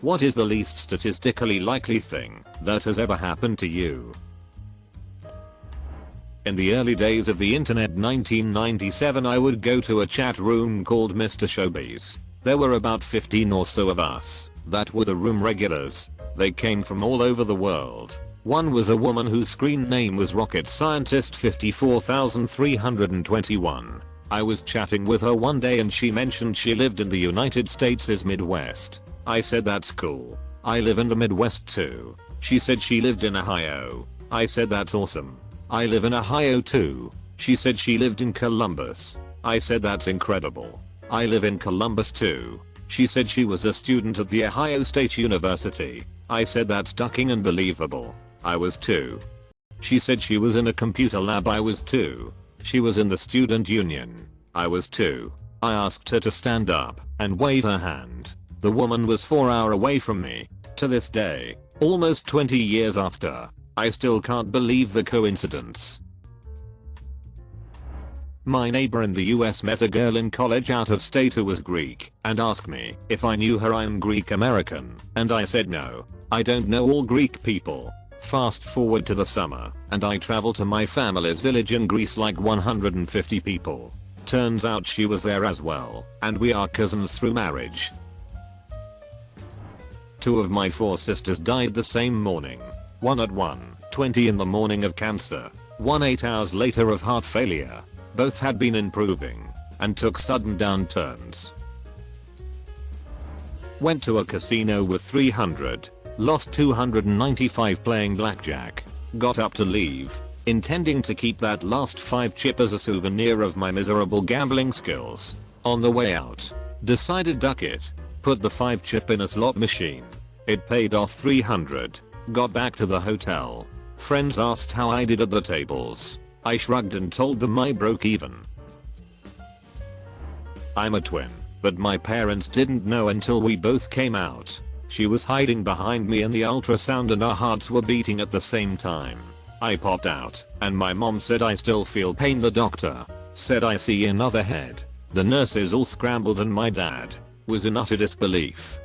What is the least statistically likely thing that has ever happened to you? In the early days of the internet 1997, I would go to a chat room called Mr. Showbiz. There were about 15 or so of us that were the room regulars. They came from all over the world. One was a woman whose screen name was Rocket Scientist 54321. I was chatting with her one day and she mentioned she lived in the United States' Midwest. I said that's cool. I live in the Midwest too. She said she lived in Ohio. I said that's awesome. I live in Ohio too. She said she lived in Columbus. I said that's incredible. I live in Columbus too. She said she was a student at the Ohio State University. I said that's ducking and believable. I was too. She said she was in a computer lab. I was too. She was in the student union. I was too. I asked her to stand up and wave her hand. The woman was 4 hours away from me. To this day, almost 20 years after, I still can't believe the coincidence. My neighbor in the US met a girl in college out of state who was Greek and asked me if I knew her. I'm Greek American, and I said no. I don't know all Greek people. Fast forward to the summer, and I travel to my family's village in Greece, like 150 people. Turns out she was there as well, and we are cousins through marriage. 2 of my 4 sisters died the same morning. One at 1:20 in the morning of cancer. One 8 hours later of heart failure. Both had been improving and took sudden downturns. Went to a casino with 300. Lost 295 playing blackjack. Got up to leave, intending to keep that last 5 chip as a souvenir of my miserable gambling skills. On the way out, decided duck it. Put the 5 chip in a slot machine. It paid off 300. Got back to the hotel. Friends asked how I did at the tables. I shrugged and told them I broke even. I'm a twin, but my parents didn't know until we both came out. She was hiding behind me in the ultrasound and our hearts were beating at the same time. I popped out, and my mom said I still feel pain. The doctor said I see another head. The nurses all scrambled and my dad was in utter disbelief.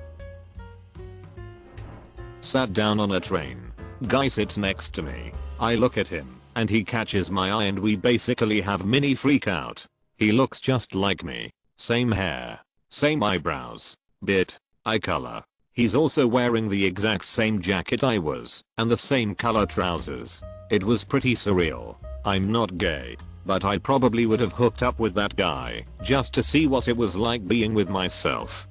Sat down on a train. Guy sits next to me. I look at him, and he catches my eye and we basically have mini freak out. He looks just like me. Same hair. Same eyebrows. Beard. Eye color. He's also wearing the exact same jacket I was, and the same color trousers. It was pretty surreal. I'm not gay, but I probably would have hooked up with that guy just to see what it was like being with myself.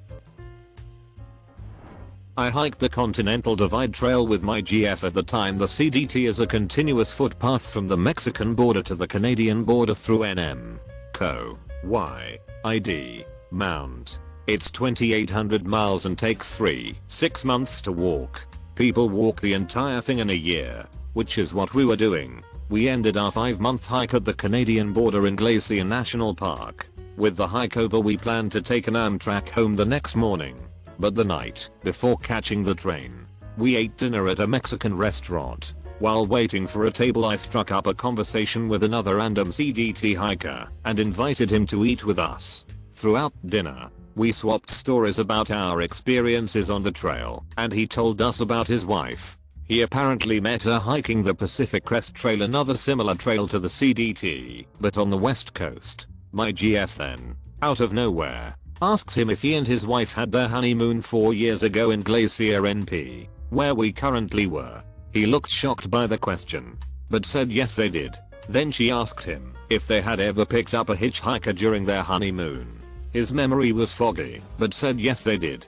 I hiked the Continental Divide Trail with my GF. At the time, the CDT is a continuous footpath from the Mexican border to the Canadian border through NM, Co, Y, ID, Mount. It's 2,800 miles and takes 6 months to walk. People walk the entire thing in a year, which is what we were doing. We ended our 5-month hike at the Canadian border in Glacier National Park. With the hike over, we planned to take an Amtrak home the next morning. But the night before catching the train, we ate dinner at a Mexican restaurant. While waiting for a table, I struck up a conversation with another random CDT hiker and invited him to eat with us. Throughout dinner, we swapped stories about our experiences on the trail, and he told us about his wife. He apparently met her hiking the Pacific Crest Trail, another similar trail to the CDT, but on the west coast. My GF then, out of nowhere, asks him if he and his wife had their honeymoon 4 years ago in Glacier NP, where we currently were. He looked shocked by the question, but said yes they did. Then she asked him if they had ever picked up a hitchhiker during their honeymoon. His memory was foggy, but said yes they did.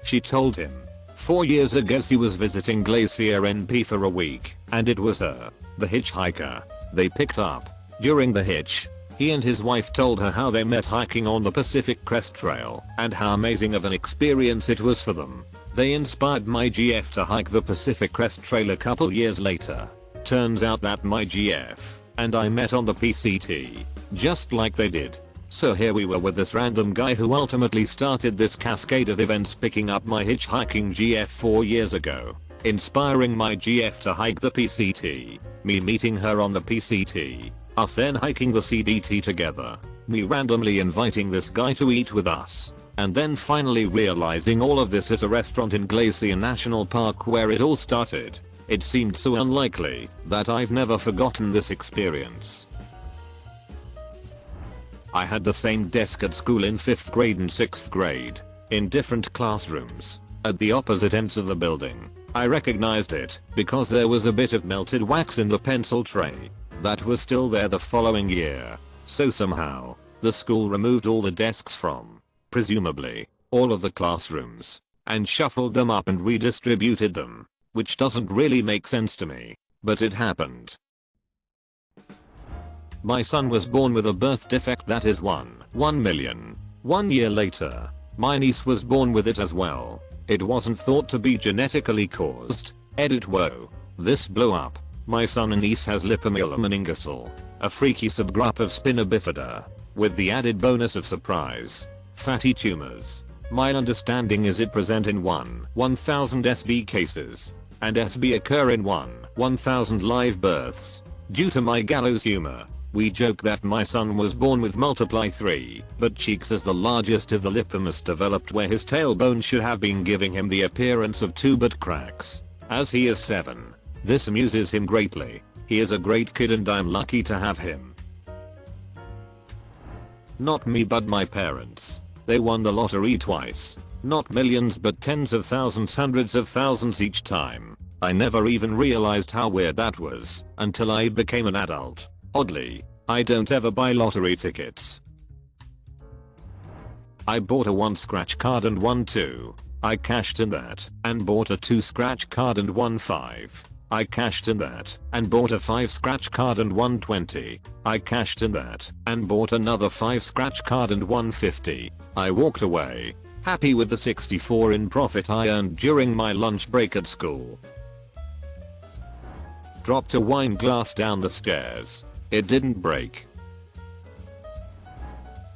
She told him 4 years ago he was visiting Glacier NP for a week, and it was her, the hitchhiker, they picked up. During the hitch, he and his wife told her how they met hiking on the Pacific Crest Trail and how amazing of an experience it was for them. They inspired my GF to hike the Pacific Crest Trail a couple years later. Turns out that my GF and I met on the PCT, just like they did. So here we were with this random guy who ultimately started this cascade of events, picking up my hitchhiking GF 4 years ago, inspiring my GF to hike the PCT, me meeting her on the PCT, us then hiking the CDT together, me randomly inviting this guy to eat with us, And then finally realizing all of this at a restaurant in Glacier National Park where it all started. It seemed so unlikely that I've never forgotten this experience. I had the same desk at school in 5th grade and 6th grade, in different classrooms, at the opposite ends of the building. I recognized it because there was a bit of melted wax in the pencil tray that was still there the following year. So somehow, the school removed all the desks from, presumably, all of the classrooms, and shuffled them up and redistributed them. Which doesn't really make sense to me, but it happened. My son was born with a birth defect that is 1 million. 1 year later, my niece was born with it as well. It wasn't thought to be genetically caused. Edit whoa. This blew up. My son and niece has lipomyelomeningocele, a freaky subgroup of spina bifida, with the added bonus of surprise. Fatty tumors. My understanding is it present in 1,000 SB cases. And SB occur in 1,000 live births. Due to my gallows humor, we joke that my son was born with multiply 3, but cheeks as the largest of the lipomas developed where his tailbone should have been giving him the appearance of 2 butt cracks. As he is 7. This amuses him greatly. He is a great kid and I'm lucky to have him. Not me but my parents. They won the lottery twice. Not millions but tens of thousands, hundreds of thousands each time. I never even realized how weird that was until I became an adult. Oddly, I don't ever buy lottery tickets. I bought a 1 scratch card and won 2. I cashed in that and bought a 2 scratch card and won 5. I cashed in that and bought a 5 scratch card and won 20. I cashed in that and bought another 5 scratch card and won 50. I walked away, happy with the 64 in profit I earned during my lunch break at school. Dropped a wine glass down the stairs. It didn't break.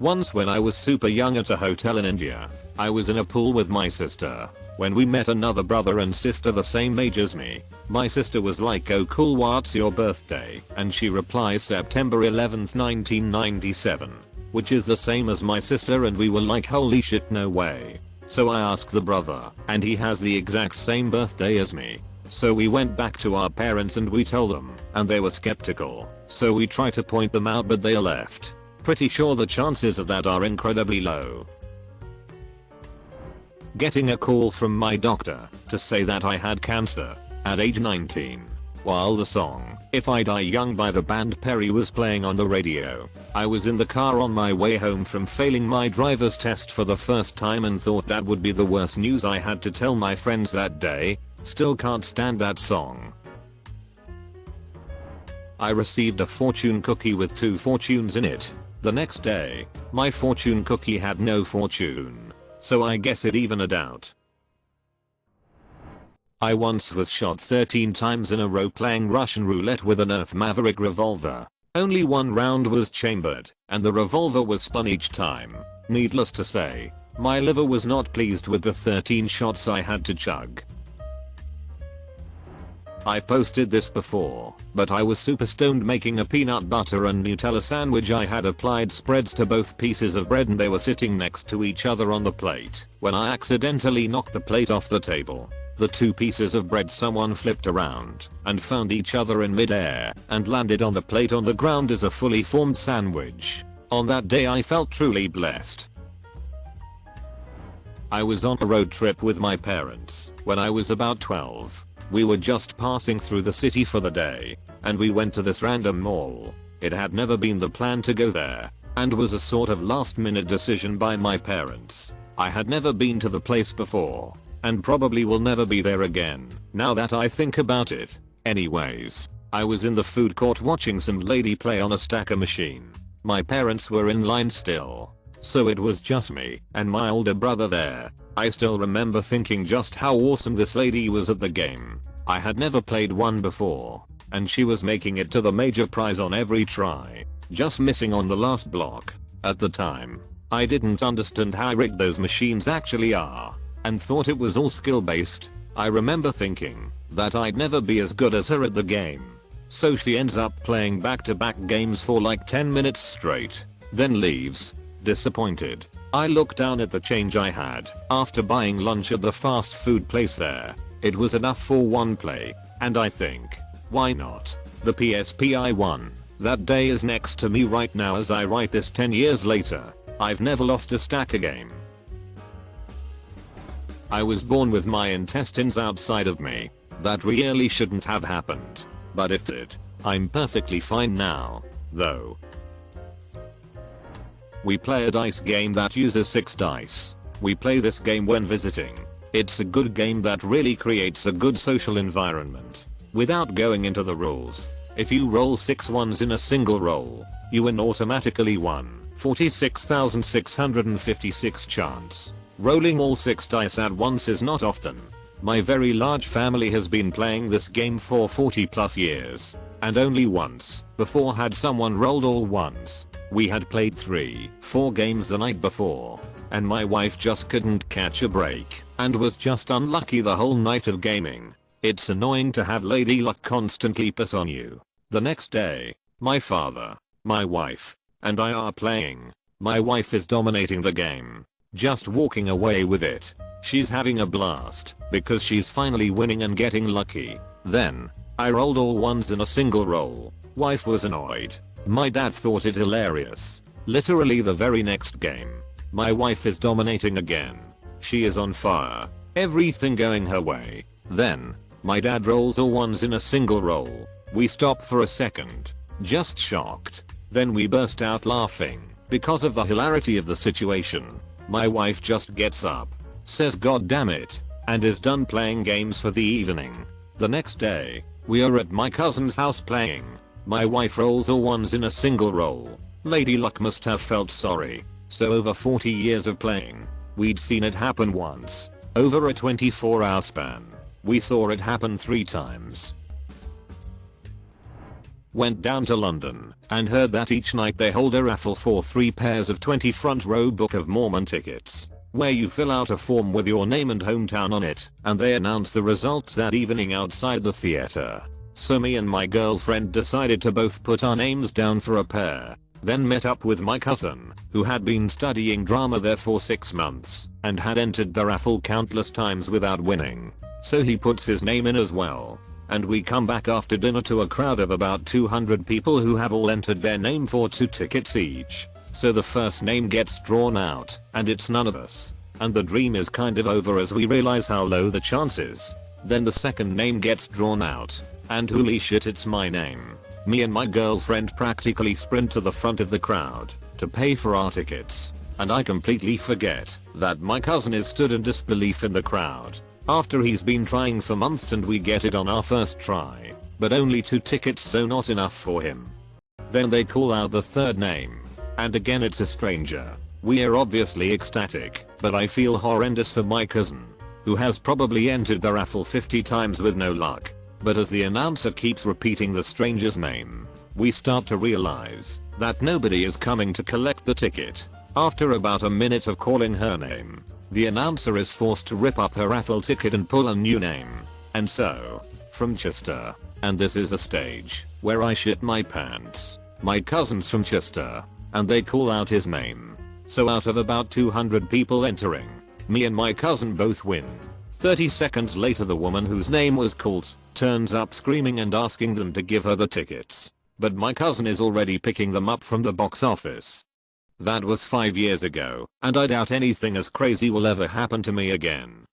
Once when I was super young at a hotel in India, I was in a pool with my sister. When we met another brother and sister the same age as me, my sister was like, "Oh cool, what's your birthday?" And she replies September 11th 1997. Which is the same as my sister and we were like, holy shit, no way. So I asked the brother and he has the exact same birthday as me. So we went back to our parents and we told them and they were skeptical. So we tried to point them out but they left. Pretty sure the chances of that are incredibly low. Getting a call from my doctor to say that I had cancer at age 19. While the song "If I Die Young" by the band Perry was playing on the radio. I was in the car on my way home from failing my driver's test for the first time and thought that would be the worst news I had to tell my friends that day. Still can't stand that song. I received a fortune cookie with 2 fortunes in it. The next day, my fortune cookie had no fortune. So I guess it evened out. I once was shot 13 times in a row playing Russian roulette with a Nerf Maverick revolver. Only 1 round was chambered, and the revolver was spun each time. Needless to say, my liver was not pleased with the 13 shots I had to chug. I've posted this before, but I was super stoned making a peanut butter and Nutella sandwich. I had applied spreads to both pieces of bread and they were sitting next to each other on the plate when I accidentally knocked the plate off the table. The 2 pieces of bread someone flipped around and found each other in midair and landed on the plate on the ground as a fully formed sandwich. On that day I felt truly blessed. I was on a road trip with my parents when I was about 12. We were just passing through the city for the day, and we went to this random mall. It had never been the plan to go there, and was a sort of last minute decision by my parents. I had never been to the place before, and probably will never be there again, now that I think about it. Anyways, I was in the food court watching some lady play on a stacker machine. My parents were in line still, so it was just me and my older brother there. I still remember thinking just how awesome this lady was at the game. I had never played one before, and she was making it to the major prize on every try, just missing on the last block. At the time, I didn't understand how rigged those machines actually are, and thought it was all skill based. I remember thinking that I'd never be as good as her at the game. So she ends up playing back-to-back games for like 10 minutes straight, then leaves, disappointed. I looked down at the change I had after buying lunch at the fast food place there. It was enough for one play, and I think, why not? The PSP I won that day is next to me right now as I write this 10 years later. I've never lost a stacker game. I was born with my intestines outside of me. That really shouldn't have happened, but it did. I'm perfectly fine now, though. We play a dice game that uses 6 dice. We play this game when visiting. It's a good game that really creates a good social environment. Without going into the rules, if you roll 6 ones in a single roll, you win automatically 1/46,656 chance. Rolling all 6 dice at once is not often. My very large family has been playing this game for 40 plus years, and only once before had someone rolled all ones. We had played 3-4 games the night before, and my wife just couldn't catch a break and was just unlucky the whole night of gaming. It's annoying to have Lady Luck constantly piss on you. The next day, my father, my wife, and I are playing. My wife is dominating the game, just walking away with it. She's having a blast because she's finally winning and getting lucky. Then, I rolled all ones in a single roll. Wife was annoyed. My dad thought it hilarious. Literally the very next game, my wife is dominating again. She is on fire. Everything going her way. Then, my dad rolls all ones in a single roll. We stop for a second, just shocked. Then we burst out laughing because of the hilarity of the situation. My wife just gets up, says God damn it, and is done playing games for the evening. The next day, we are at my cousin's house playing. My wife rolls all ones in a single roll. Lady Luck must have felt sorry. So over 40 years of playing, we'd seen it happen once. Over a 24-hour span, we saw it happen 3 times. Went down to London and heard that each night they hold a raffle for 3 pairs of 20 front row Book of Mormon tickets, where you fill out a form with your name and hometown on it, and they announce the results that evening outside the theater. So me and my girlfriend decided to both put our names down for a pair, then met up with my cousin, who had been studying drama there for 6 months, and had entered the raffle countless times without winning. So he puts his name in as well. And we come back after dinner to a crowd of about 200 people who have all entered their name for 2 tickets each. So the first name gets drawn out, and it's none of us. And the dream is kind of over as we realize how low the chance is. Then the second name gets drawn out, and holy shit, it's my name. Me and my girlfriend practically sprint to the front of the crowd to pay for our tickets, and I completely forget that my cousin is stood in disbelief in the crowd. After he's been trying for months and we get it on our first try, but only 2 tickets, so not enough for him. Then they call out the third name, and again it's a stranger. We are obviously ecstatic, but I feel horrendous for my cousin, who has probably entered the raffle 50 times with no luck. But as the announcer keeps repeating the stranger's name, we start to realize that nobody is coming to collect the ticket. After about a minute of calling her name, the announcer is forced to rip up her raffle ticket and pull a new name. And so, from Chester, and this is a stage where I shit my pants. My cousin's from Chester, and they call out his name. So out of about 200 people entering, me and my cousin both win. 30 seconds later, the woman whose name was called turns up screaming and asking them to give her the tickets. But my cousin is already picking them up from the box office. That was 5 years ago, and I doubt anything as crazy will ever happen to me again.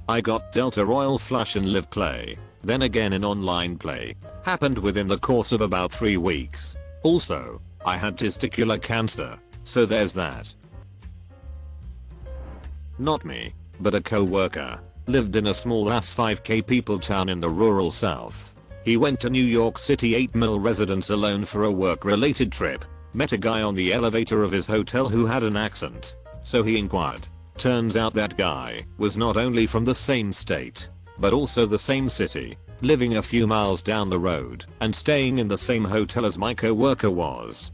I got Delta Royal Flush in live play, then again in online play. Happened within the course of about 3 weeks. Also, I had testicular cancer, so there's that. Not me, but a co-worker. Lived in a small ass 5k people town in the rural south. He went to New York City 8 mil residence alone for a work-related trip. Met a guy on the elevator of his hotel who had an accent, so he inquired. Turns out that guy was not only from the same state, but also the same city, living a few miles down the road and staying in the same hotel as my co-worker was.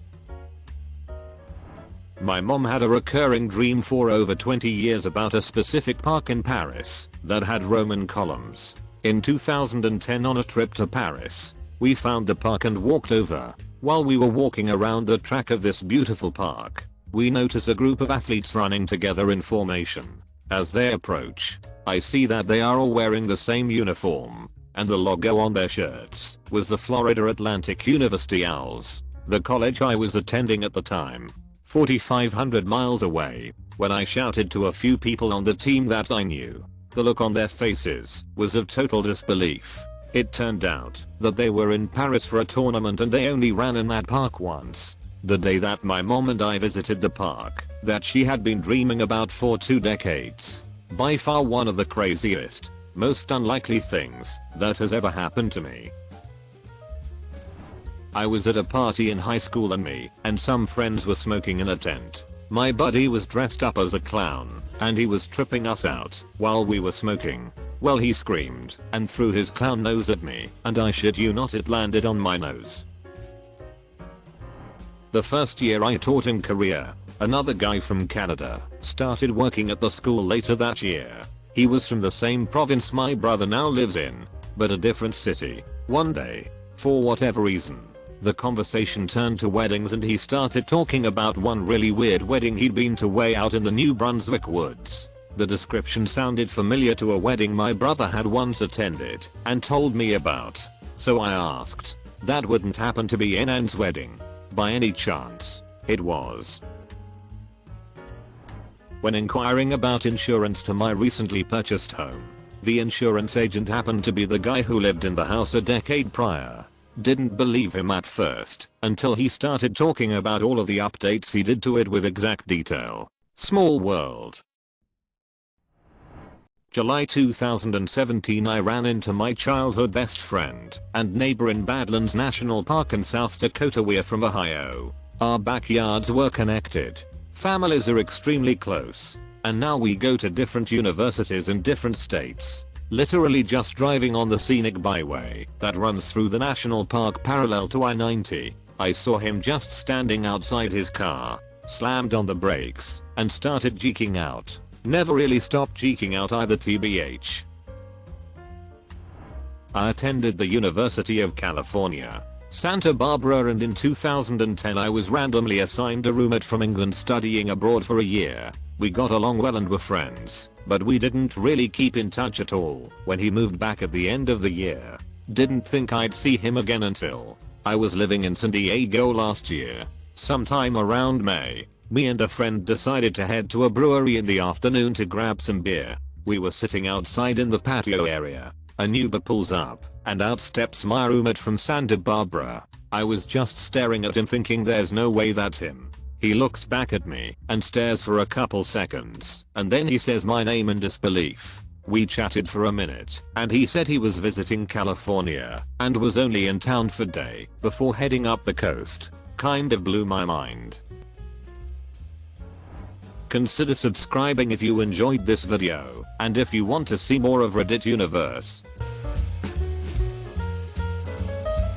My mom had a recurring dream for over 20 years about a specific park in Paris that had Roman columns. In 2010, on a trip to Paris, we found the park and walked over. While we were walking around the track of this beautiful park, We notice a group of athletes running together in formation. As they approach, I see that they are all wearing the same uniform, and the logo on their shirts was the Florida Atlantic University Owls, the college I was attending at the time, 4,500 miles away. When I shouted to a few people on the team that I knew, the look on their faces was of total disbelief. It turned out that they were in Paris for a tournament and they only ran in that park once. The day that my mom and I visited the park that she had been dreaming about for 2 decades. By far one of the craziest, most unlikely things that has ever happened to me. I was at a party in high school and me and some friends were smoking in a tent. My buddy was dressed up as a clown and he was tripping us out while we were smoking. Well, he screamed and threw his clown nose at me, and I shit you not, it landed on my nose. The first year I taught in Korea, another guy from Canada started working at the school later that year. He was from the same province my brother now lives in, but a different city. One day, for whatever reason, the conversation turned to weddings and he started talking about one really weird wedding he'd been to way out in the New Brunswick woods. The description sounded familiar to a wedding my brother had once attended and told me about. So I asked, that wouldn't happen to be An's wedding, by any chance? It was. When inquiring about insurance to my recently purchased home, the insurance agent happened to be the guy who lived in the house a decade prior. Didn't believe him at first until he started talking about all of the updates he did to it with exact detail. Small world. July 2017, I ran into my childhood best friend and neighbor in Badlands National Park in South Dakota. We're from Ohio. Our backyards were connected. Families are extremely close. And now we go to different universities in different states. Literally just driving on the scenic byway that runs through the national park parallel to I-90. I saw him just standing outside his car, slammed on the brakes, and started geeking out. Never really stopped geeking out either, tbh. I attended the University of California, Santa Barbara, and in 2010 I was randomly assigned a roommate from England studying abroad for a year. We got along well and were friends, but we didn't really keep in touch at all when he moved back at the end of the year. Didn't think I'd see him again until I was living in San Diego last year. Sometime around May, me and a friend decided to head to a brewery in the afternoon to grab some beer. We were sitting outside in the patio area. An Uber pulls up, and out steps my roommate from Santa Barbara. I was just staring at him thinking there's no way that's him. He looks back at me and stares for a couple seconds, and then he says my name in disbelief. We chatted for a minute, and he said he was visiting California and was only in town for a day before heading up the coast. Kind of blew my mind. Consider subscribing if you enjoyed this video, and if you want to see more of Reddit Universe,